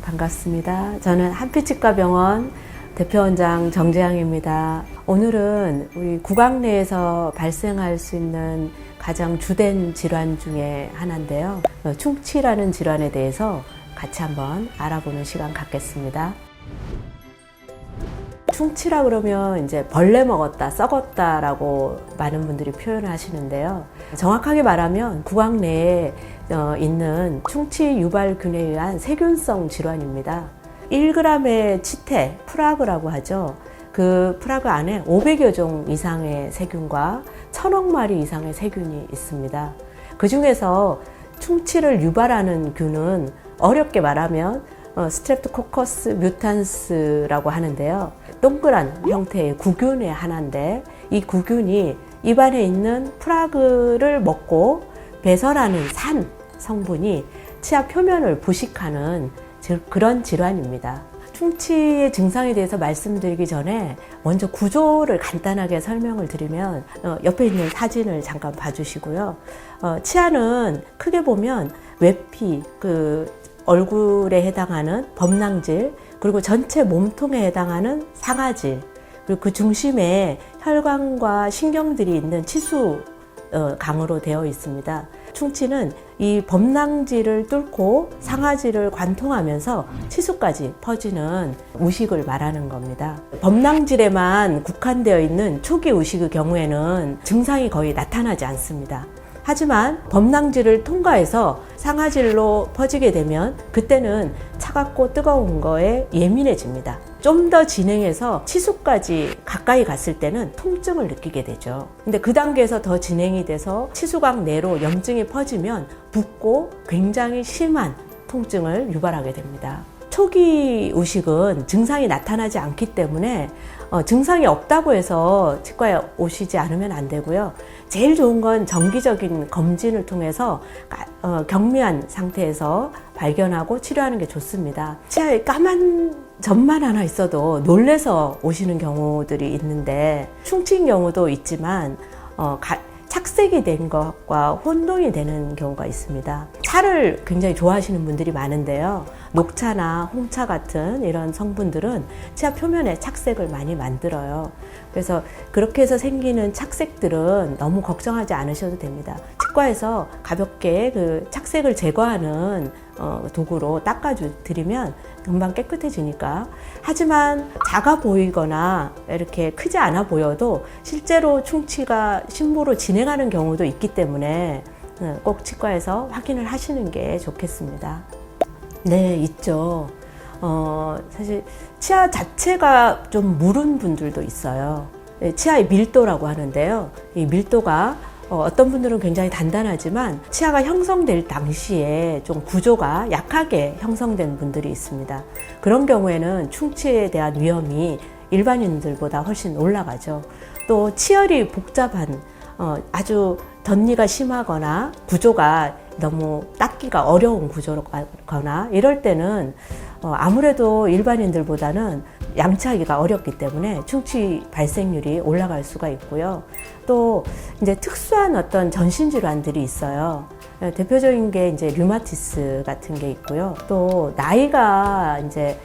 반갑습니다. 저는 한빛치과병원 대표원장 정재향입니다. 오늘은 우리 구강 내에서 발생할 수 있는 가장 주된 질환 중에 하나인데요. 충치라는 질환에 대해서 같이 한번 알아보는 시간 갖겠습니다. 충치라 그러면 이제 벌레 먹었다, 썩었다라고 많은 분들이 표현을 하시는데요. 정확하게 말하면 구강 내에 있는 충치 유발균에 의한 세균성 질환입니다. 1g의 치태, 프라그라고 하죠. 그 프라그 안에 500여 종 이상의 세균과 1000억 마리 이상의 세균이 있습니다. 그 중에서 충치를 유발하는 균은 어렵게 말하면 스트랩토코커스 뮤탄스라고 하는데요. 동그란 형태의 구균의 하나인데 이 구균이 입안에 있는 프라그를 먹고 배설하는 산 성분이 치아 표면을 부식하는 그런 질환입니다. 충치의 증상에 대해서 말씀드리기 전에 먼저 구조를 간단하게 설명을 드리면 옆에 있는 사진을 잠깐 봐주시고요. 치아는 크게 보면 외피, 얼굴에 해당하는 범낭질, 그리고 전체 몸통에 해당하는 상아질, 그리고 그 중심에 혈관과 신경들이 있는 치수강으로 되어 있습니다. 충치는 이 범낭질을 뚫고 상아질을 관통하면서 치수까지 퍼지는 우식을 말하는 겁니다. 범낭질에만 국한되어 있는 초기 우식의 경우에는 증상이 거의 나타나지 않습니다. 하지만 범낭질을 통과해서 상아질로 퍼지게 되면 그때는 차갑고 뜨거운 거에 예민해집니다. 좀 더 진행해서 치수까지 가까이 갔을 때는 통증을 느끼게 되죠. 근데 그 단계에서 더 진행이 돼서 치수각 내로 염증이 퍼지면 붓고 굉장히 심한 통증을 유발하게 됩니다. 초기 우식은 증상이 나타나지 않기 때문에 증상이 없다고 해서 치과에 오시지 않으면 안 되고요. 제일 좋은 건 정기적인 검진을 통해서 경미한 상태에서 발견하고 치료하는 게 좋습니다. 치아에 까만 점만 하나 있어도 놀래서 오시는 경우들이 있는데 충치인 경우도 있지만 착색이 된 것과 혼동이 되는 경우가 있습니다. 차를 굉장히 좋아하시는 분들이 많은데요. 녹차나 홍차 같은 이런 성분들은 치아 표면에 착색을 많이 만들어요. 그래서 그렇게 해서 생기는 착색들은 너무 걱정하지 않으셔도 됩니다. 치과에서 가볍게 그 착색을 제거하는 도구로 닦아드리면 금방 깨끗해지니까. 하지만 작아 보이거나 이렇게 크지 않아 보여도 실제로 충치가 심부로 진행하는 경우도 있기 때문에 꼭 치과에서 확인을 하시는 게 좋겠습니다. 네, 있죠. 사실 치아 자체가 좀 무른 분들도 있어요. 치아의 밀도라고 하는데요. 이 밀도가 어떤 분들은 굉장히 단단하지만 치아가 형성될 당시에 좀 구조가 약하게 형성된 분들이 있습니다. 그런 경우에는 충치에 대한 위험이 일반인들보다 훨씬 올라가죠. 또 치열이 복잡한 아주 덧니가 심하거나 구조가 너무 닦기가 어려운 구조거나 이럴 때는 아무래도 일반인들보다는 양치하기가 어렵기 때문에 충치 발생률이 올라갈 수가 있고요. 또 이제 특수한 어떤 전신 질환들이 있어요. 대표적인 게 이제 류마티스 같은 게 있고요. 또 나이가 이제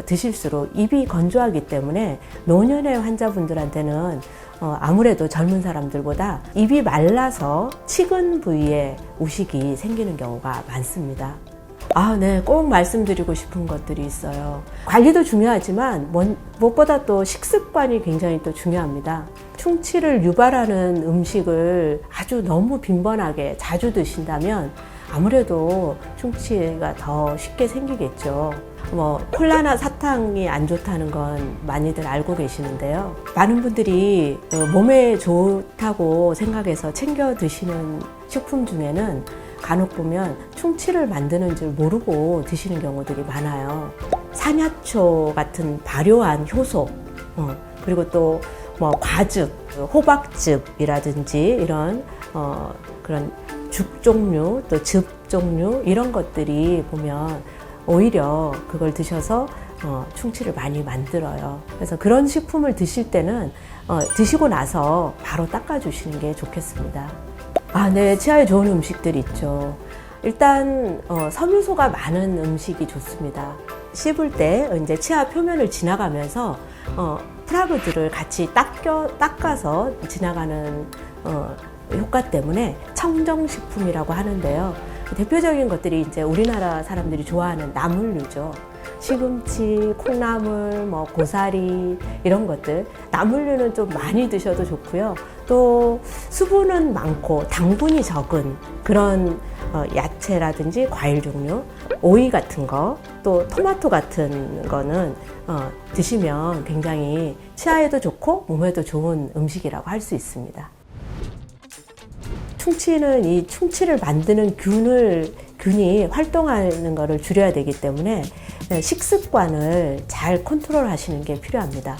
드실수록 입이 건조하기 때문에 노년의 환자분들한테는 아무래도 젊은 사람들보다 입이 말라서 치근 부위에 우식이 생기는 경우가 많습니다. 네, 꼭 말씀드리고 싶은 것들이 있어요. 관리도 중요하지만 무엇보다 또 식습관이 굉장히 또 중요합니다. 충치를 유발하는 음식을 아주 너무 빈번하게 자주 드신다면 아무래도 충치가 더 쉽게 생기겠죠. 콜라나 사탕이 안 좋다는 건 많이들 알고 계시는데요. 많은 분들이 몸에 좋다고 생각해서 챙겨 드시는 식품 중에는 간혹 보면 충치를 만드는 줄 모르고 드시는 경우들이 많아요. 산야초 같은 발효한 효소, 그리고 또 과즙, 호박즙이라든지 이런 그런 죽 종류, 또 즙 종류 이런 것들이 보면 오히려 그걸 드셔서 충치를 많이 만들어요. 그래서 그런 식품을 드실 때는 드시고 나서 바로 닦아주시는 게 좋겠습니다. 네, 치아에 좋은 음식들이 있죠. 일단 섬유소가 많은 음식이 좋습니다. 씹을 때 이제 치아 표면을 지나가면서 프라그들을 같이 닦아서 지나가는 효과 때문에 청정식품이라고 하는데요. 대표적인 것들이 이제 우리나라 사람들이 좋아하는 나물류죠. 시금치, 콩나물, 고사리 이런 것들. 나물류는 좀 많이 드셔도 좋고요. 또 수분은 많고 당분이 적은 그런 야채라든지 과일 종류, 오이 같은 거, 또 토마토 같은 거는 드시면 굉장히 치아에도 좋고 몸에도 좋은 음식이라고 할 수 있습니다. 충치는 이 충치를 만드는 균이 활동하는 것을 줄여야 되기 때문에 식습관을 잘 컨트롤 하시는 게 필요합니다.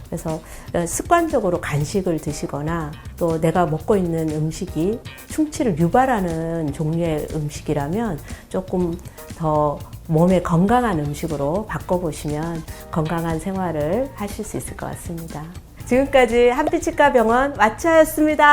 그래서 습관적으로 간식을 드시거나 또 내가 먹고 있는 음식이 충치를 유발하는 종류의 음식이라면 조금 더 몸에 건강한 음식으로 바꿔보시면 건강한 생활을 하실 수 있을 것 같습니다. 지금까지 한빛치과병원 마취하였습니다.